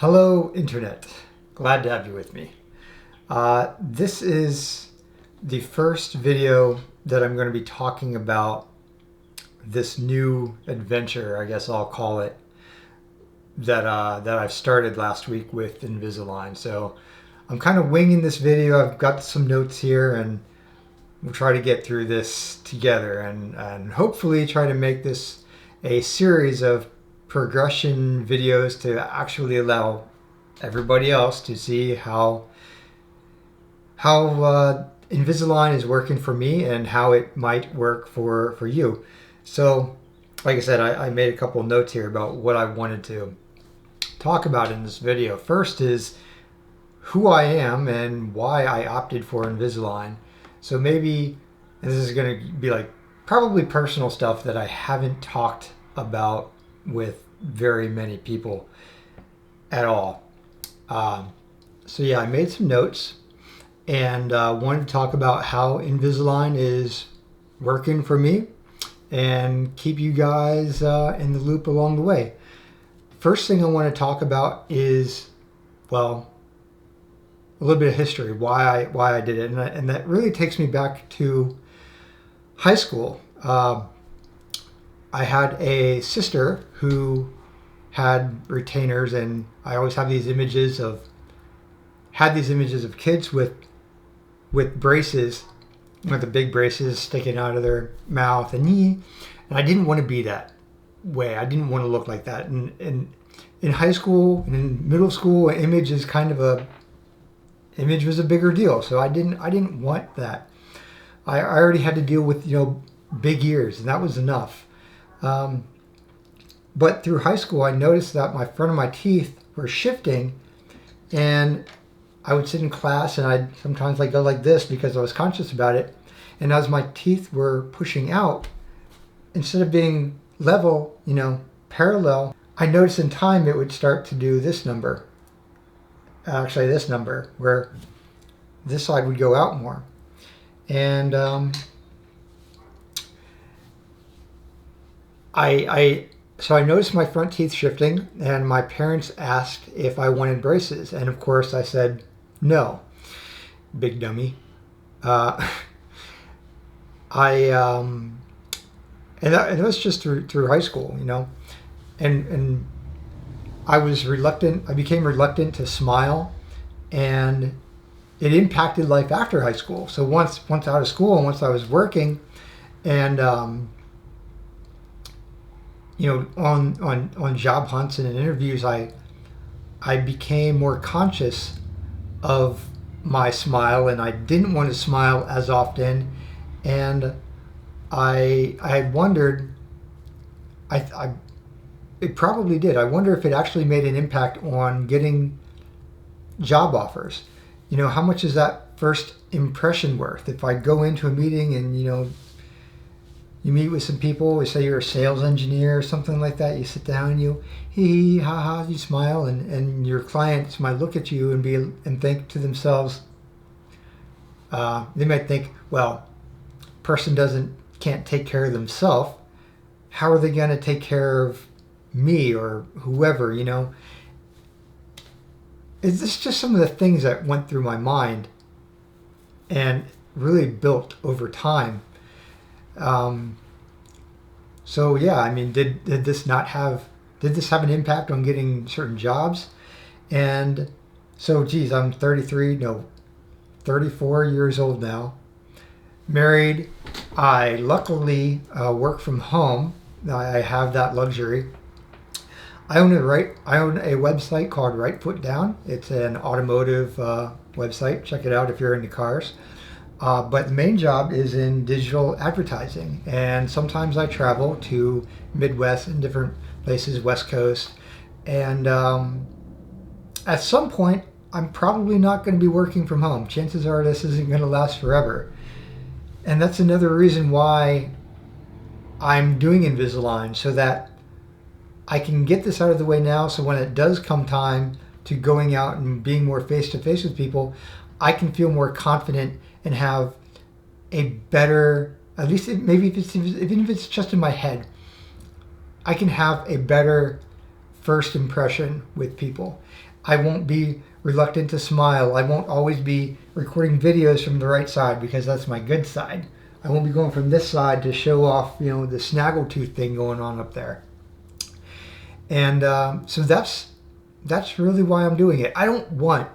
Hello, Internet. Glad to have you with me. This is the first video that I'm going to be talking about this new adventure, I guess I'll call it, that I've started last week with Invisalign. So I'm kind of winging this video. I've got some notes here, and we'll try to get through this together and hopefully try to make this a series of progression videos to actually allow everybody else to see how Invisalign is working for me and how it might work for you. So, like I said, I made a couple of notes here about what I wanted to talk about in this video. First is who I am and why I opted for Invisalign. So maybe this is going to be like probably personal stuff that I haven't talked about with very many people at all. So yeah, I made some notes and wanted to talk about how Invisalign is working for me and keep you guys in the loop along the way. First thing I want to talk about is, well, a little bit of history, why I did it, and that really takes me back to high school. I had a sister who had retainers, and I always have these images of kids with braces, with the big braces sticking out of their mouth and I didn't want to be that way. I didn't want to look like that. And in high school and in middle school, image was a bigger deal. So I didn't want that. I already had to deal with big ears, and that was enough. But through high school, I noticed that my front of my teeth were shifting, and I would sit in class and I'd sometimes go like this because I was conscious about it. And as my teeth were pushing out, instead of being level, parallel, I noticed in time it would start to do this number. Actually, this number, where this side would go out more. And So I noticed my front teeth shifting, and my parents asked if I wanted braces. And of course I said no. Big dummy. And that was just through high school, and I was reluctant. I became reluctant to smile, and it impacted life after high school. So once out of school and once I was working, and on job hunts and in interviews, I became more conscious of my smile, and I didn't want to smile as often. And I had wondered, it probably did. I wonder if it actually made an impact on getting job offers. How much is that first impression worth? If I go into a meeting and, you meet with some people, say you're a sales engineer or something like that, you sit down and you hee ha ha, you smile, and your clients might look at you and think to themselves, they might think, well, person can't take care of themselves. How are they going to take care of me or whoever? It's just some of the things that went through my mind and really built over time. So yeah, did this have an impact on getting certain jobs? And so, geez, I'm 34 years old now, married. I luckily work from home. I have that luxury. I own a website called Right Foot Down. It's an automotive website. Check it out if you're into cars. But the main job is in digital advertising, and sometimes I travel to Midwest and different places, West Coast, and at some point I'm probably not going to be working from home. Chances are this isn't going to last forever, and that's another reason why I'm doing Invisalign, so that I can get this out of the way now, so when it does come time to going out and being more face-to-face with people, I can feel more confident and have a better, at least even if it's just in my head, I can have a better first impression with people. I won't be reluctant to smile. I won't always be recording videos from the right side because that's my good side. I won't be going from this side to show off, the snaggletooth thing going on up there. And so that's really why I'm doing it. I don't want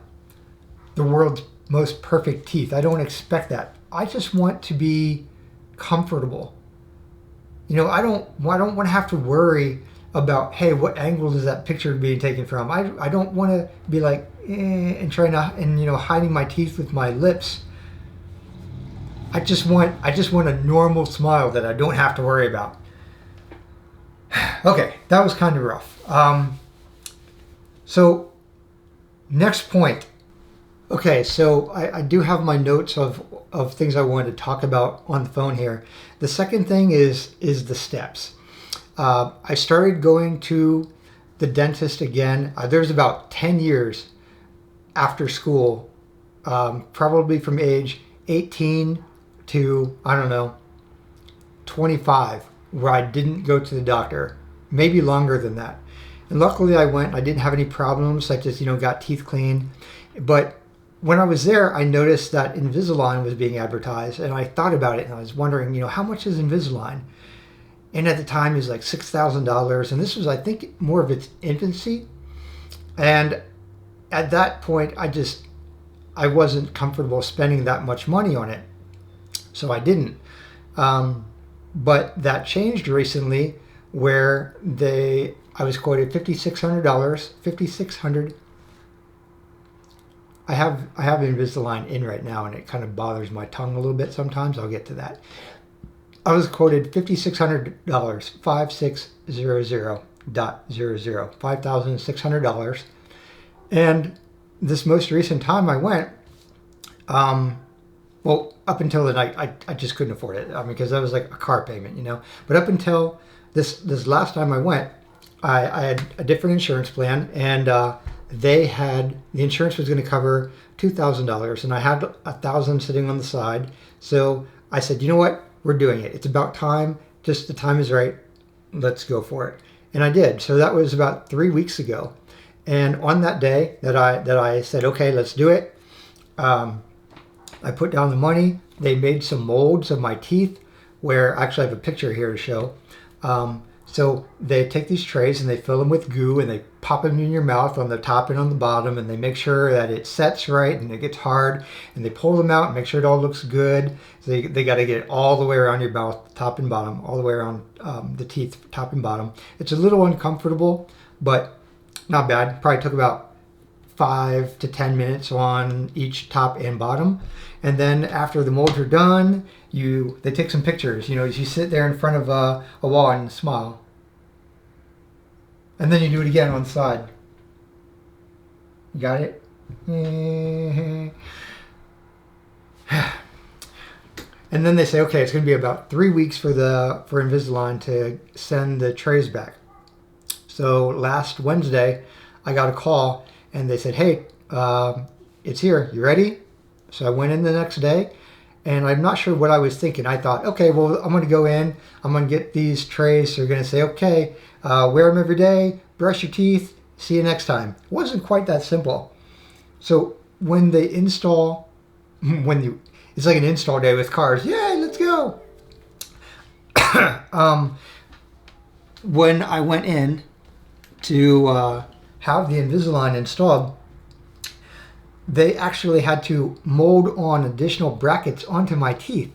the world's most perfect teeth. I don't expect that. I just want to be comfortable. I don't want to have to worry about, hey, what angle is that picture being taken from? I don't want to be like and trying to hiding my teeth with my lips. I just want a normal smile that I don't have to worry about. Okay, that was kind of rough. So next point. Okay, so I do have my notes of things I wanted to talk about on the phone here. The second thing is the steps. I started going to the dentist again. There's about 10 years after school, probably from age 18 to, 25, where I didn't go to the doctor, maybe longer than that. And luckily I went. I didn't have any problems, such as, got teeth cleaned. But when I was there, I noticed that Invisalign was being advertised, and I thought about it, and I was wondering, how much is Invisalign? And at the time, it was like $6,000, and this was, I think, more of its infancy. And at that point, I wasn't comfortable spending that much money on it, so I didn't. But that changed recently, where I was quoted $5,600. I have Invisalign in right now, and it kind of bothers my tongue a little bit sometimes. I'll get to that. I was quoted $5,600, $5,600. And this most recent time I went, up until the night, I just couldn't afford it. Because that was like a car payment, But up until this last time I went, I had a different insurance plan, and the insurance was going to cover $2,000, and I had $1,000 sitting on the side. So I said, you know what? We're doing it. It's about time. Just the time is right. Let's go for it. And I did. So that was about 3 weeks ago. And on that day that I said, okay, let's do it, I put down the money. They made some molds of my teeth, where actually I have a picture here to show. So they take these trays and they fill them with goo, and they pop them in your mouth on the top and on the bottom, and they make sure that it sets right and it gets hard, and they pull them out and make sure it all looks good. So they got to get it all the way around your mouth, top and bottom, all the way around the teeth, top and bottom. It's a little uncomfortable, but not bad. Probably took about 5 to 10 minutes on each top and bottom. And then after the molds are done, they take some pictures. You sit there in front of a wall and smile. And then you do it again on the side. You got it? And then they say, okay, it's going to be about 3 weeks for Invisalign to send the trays back. So last Wednesday, I got a call, and they said, hey, it's here. You ready? So I went in the next day, and I'm not sure what I was thinking. I thought, okay, well, I'm going to go in. I'm going to get these trays. They're going to say, okay, wear them every day, brush your teeth, see you next time. It wasn't quite that simple. So when they install, it's like an install day with cars. Yay, let's go. When I went in to have the Invisalign installed, they actually had to mold on additional brackets onto my teeth.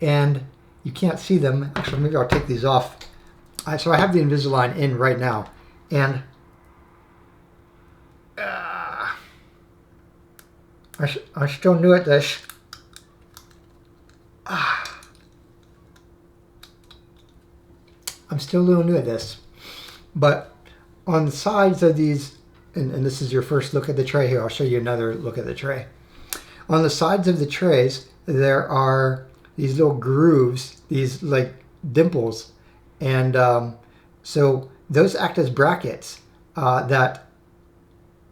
and you can't see them. Actually, maybe I'll take these off. So I have the Invisalign in right now, and I'm still new at this. I'm still a little new at this, but on the sides of these, and this is your first look at the tray here, I'll show you another look at the tray. On the sides of the trays, there are these little grooves, these like dimples, and so those act as brackets that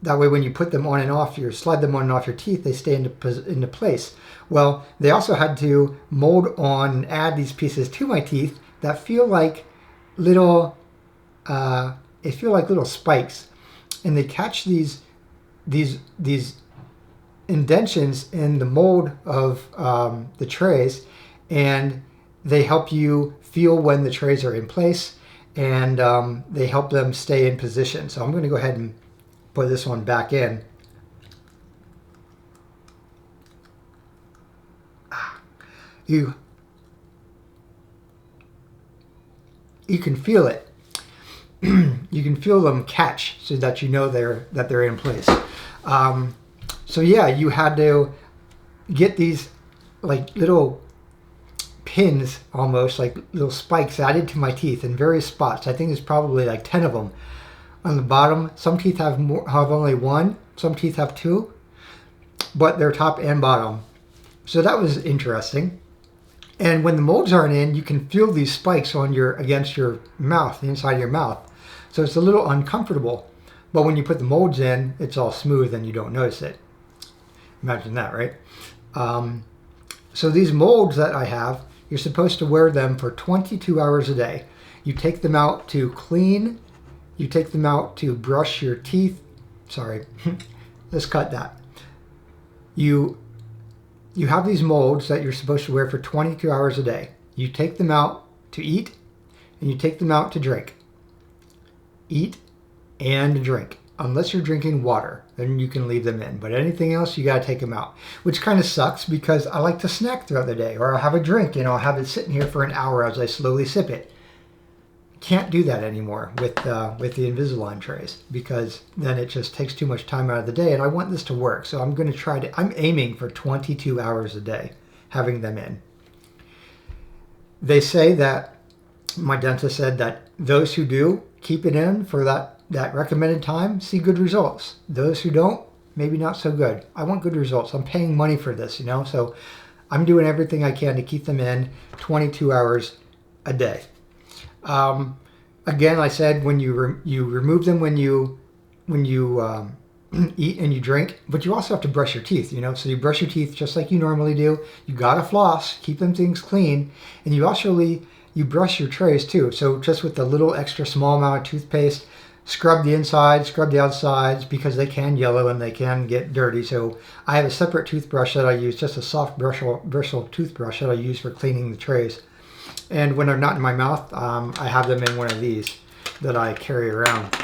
way when you put them on and off, you slide them on and off your teeth, they stay into place. Well, they also had to mold on and add these pieces to my teeth that feel like little spikes, and they catch these indentions in the mold of the trays, and they help you feel when the trays are in place, and they help them stay in position. So I'm going to go ahead and put this one back in. You can feel it. You can feel them catch, so that you know they're in place. So yeah, you had to get these like little pins, almost like little spikes, added to my teeth in various spots. I think there's probably like 10 of them on the bottom. Some teeth have only one. Some teeth have two, but they're top and bottom. So that was interesting. And when the molds aren't in, you can feel these spikes against your mouth, the inside of your mouth. So it's a little uncomfortable. But when you put the molds in, it's all smooth and you don't notice it. Imagine that, right? So these molds that I have, you're supposed to wear them for 22 hours a day. You take them out to clean. You take them out to brush your teeth. Sorry, let's cut that. You have these molds that you're supposed to wear for 22 hours a day. You take them out to eat, and you take them out to drink. Eat and drink. Unless you're drinking water, then you can leave them in. But anything else, you got to take them out. Which kind of sucks because I like to snack throughout the day, or I'll have a drink and I'll have it sitting here for an hour as I slowly sip it. Can't do that anymore with the Invisalign trays, because then it just takes too much time out of the day, and I want this to work. So I'm going to try to, I'm aiming for 22 hours a day having them in. They say that, my dentist said that those who do keep it in for that recommended time see good results. Those who don't, maybe not so good. I want good results. I'm paying money for this, so I'm doing everything I can to keep them in 22 hours a day. Again, I said when you remove them when you eat and you drink, but you also have to brush your teeth, so you brush your teeth just like you normally do. You gotta floss, keep them things clean, and you brush your trays too. So just with a little extra small amount of toothpaste, scrub the inside, scrub the outsides, because they can yellow and they can get dirty. So I have a separate toothbrush that I use, just a soft bristle toothbrush that I use for cleaning the trays. And when they're not in my mouth, I have them in one of these that I carry around,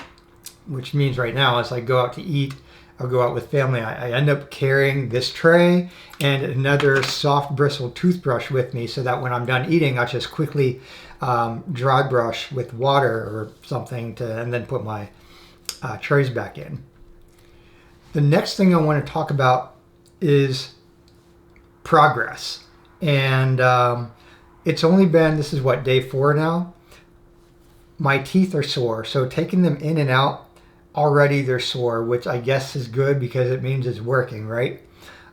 which means right now as I go out to eat or go out with family, I end up carrying this tray and another soft bristle toothbrush with me, so that when I'm done eating, I just quickly dry brush with water or something and then put my trays back in. The next thing I want to talk about is progress. And it's only been, this is what, day 4 now? My teeth are sore, so taking them in and out, already they're sore, which I guess is good because it means it's working, right?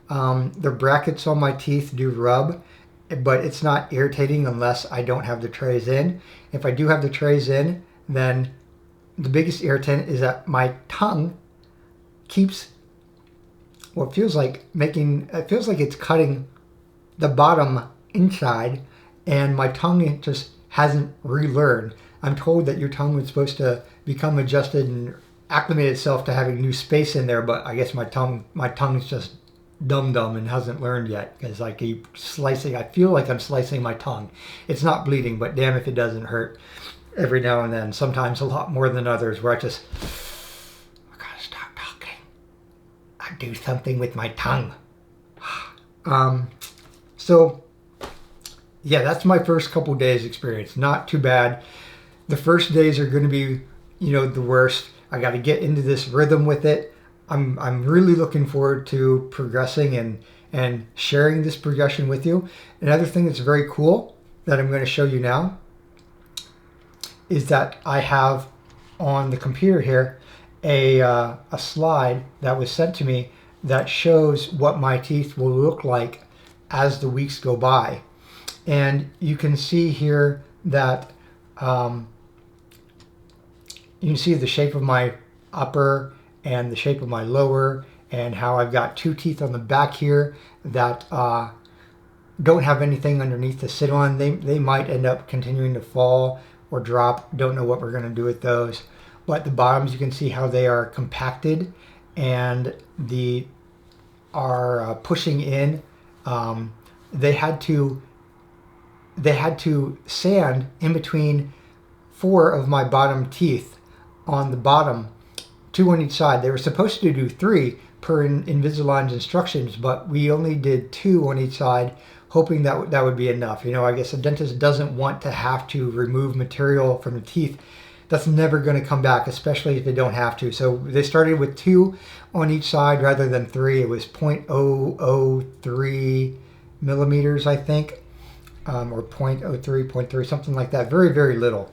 The brackets on my teeth do rub, but it's not irritating unless I don't have the trays in. If I do have the trays in, then the biggest irritant is that my tongue keeps what feels like it's cutting the bottom inside, and my tongue just hasn't relearned. I'm told that your tongue was supposed to become adjusted and acclimate itself to having new space in there, but I guess my tongue's just dumb and hasn't learned yet, because I keep slicing. I feel like I'm slicing my tongue. It's not bleeding, but damn if it doesn't hurt every now and then, sometimes a lot more than others, where I gotta stop talking. I do something with my tongue. So yeah, that's my first couple days experience. Not too bad. The first days are going to be, the worst. I got to get into this rhythm with it. I'm really looking forward to progressing and sharing this progression with you. Another thing that's very cool that I'm going to show you now is that I have on the computer here a slide that was sent to me that shows what my teeth will look like as the weeks go by. And you can see here that you can see the shape of my upper and the shape of my lower, and how I've got two teeth on the back here that don't have anything underneath to sit on. They might end up continuing to fall or drop. Don't know what we're going to do with those. But the bottoms, you can see how they are compacted and are pushing in. They had to sand in between 4 of my bottom teeth on the bottom, 2 on each side. They were supposed to do 3 per Invisalign's instructions, but we only did 2 on each side, hoping that would be enough. I guess a dentist doesn't want to have to remove material from the teeth that's never going to come back, especially if they don't have to. So they started with 2 on each side rather than 3. It was 0.003 millimeters, I think, or 0.03, 0.3, something like that. Very, very little.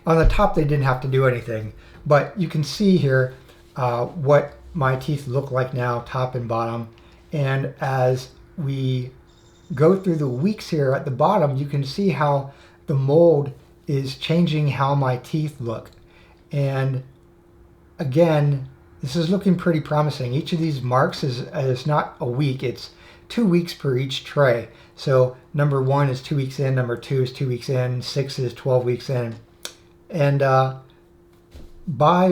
On the top, they didn't have to do anything, but you can see here what my teeth look like now, top and bottom. And as we go through the weeks here at the bottom, you can see how the mold is changing how my teeth look. And again, this is looking pretty promising. Each of these marks is not a week, it's 2 weeks per each tray. So number 1 is 2 weeks in, number 2 is 2 weeks in, 6 is 12 weeks in. And by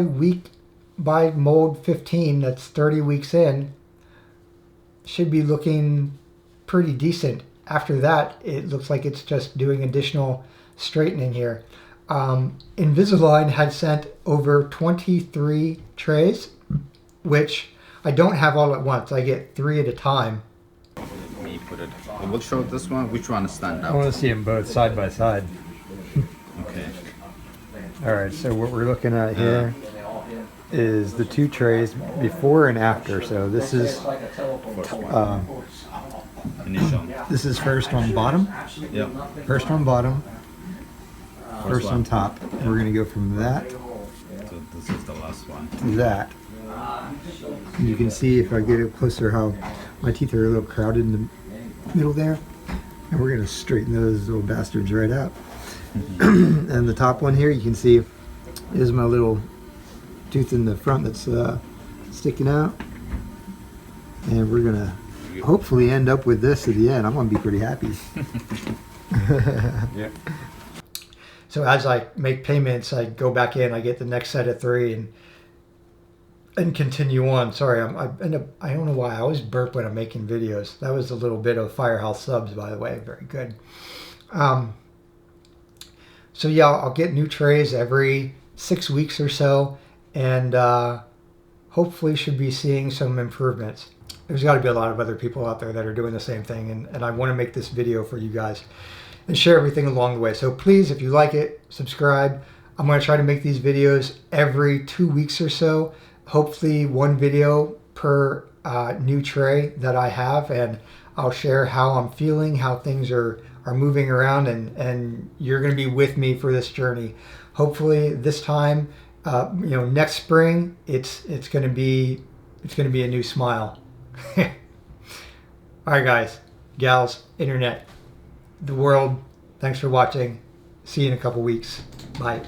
mold 15, that's 30 weeks in, should be looking pretty decent. After that, it looks like it's just doing additional straightening here. Invisalign had sent over 23 trays, which I don't have all at once. I get 3 at a time. Me put it. We'll show this one. Which one stand out? I want to see them both side by side. Okay. All right, so what we're looking at here is the 2 trays before and after. So this is Initial. this is first on bottom. Yep. First on bottom. First on top. And we're going to go from that So this is the last one. to that. And you can see if I get it closer how my teeth are a little crowded in the middle there. And we're going to straighten those little bastards right out. And the top one here, you can see is my little tooth in the front that's sticking out. And we're going to hopefully end up with this at the end. I'm going to be pretty happy. Yeah. So as I make payments, I go back in, I get the next set of 3 and continue on. Sorry, I don't know why I always burp when I'm making videos. That was a little bit of Firehouse subs, by the way. Very good. So yeah, I'll get new trays every 6 weeks or so, and hopefully should be seeing some improvements. There's got to be a lot of other people out there that are doing the same thing, and I want to make this video for you guys and share everything along the way. So please, if you like it, subscribe. I'm going to try to make these videos every 2 weeks or so. Hopefully 1 video per new tray that I have, and I'll share how I'm feeling, how things are moving around, and you're going to be with me for this journey. Hopefully this time, next spring, it's going to be a new smile. All right, guys, gals, internet, the world, thanks for watching. See you in a couple weeks. Bye.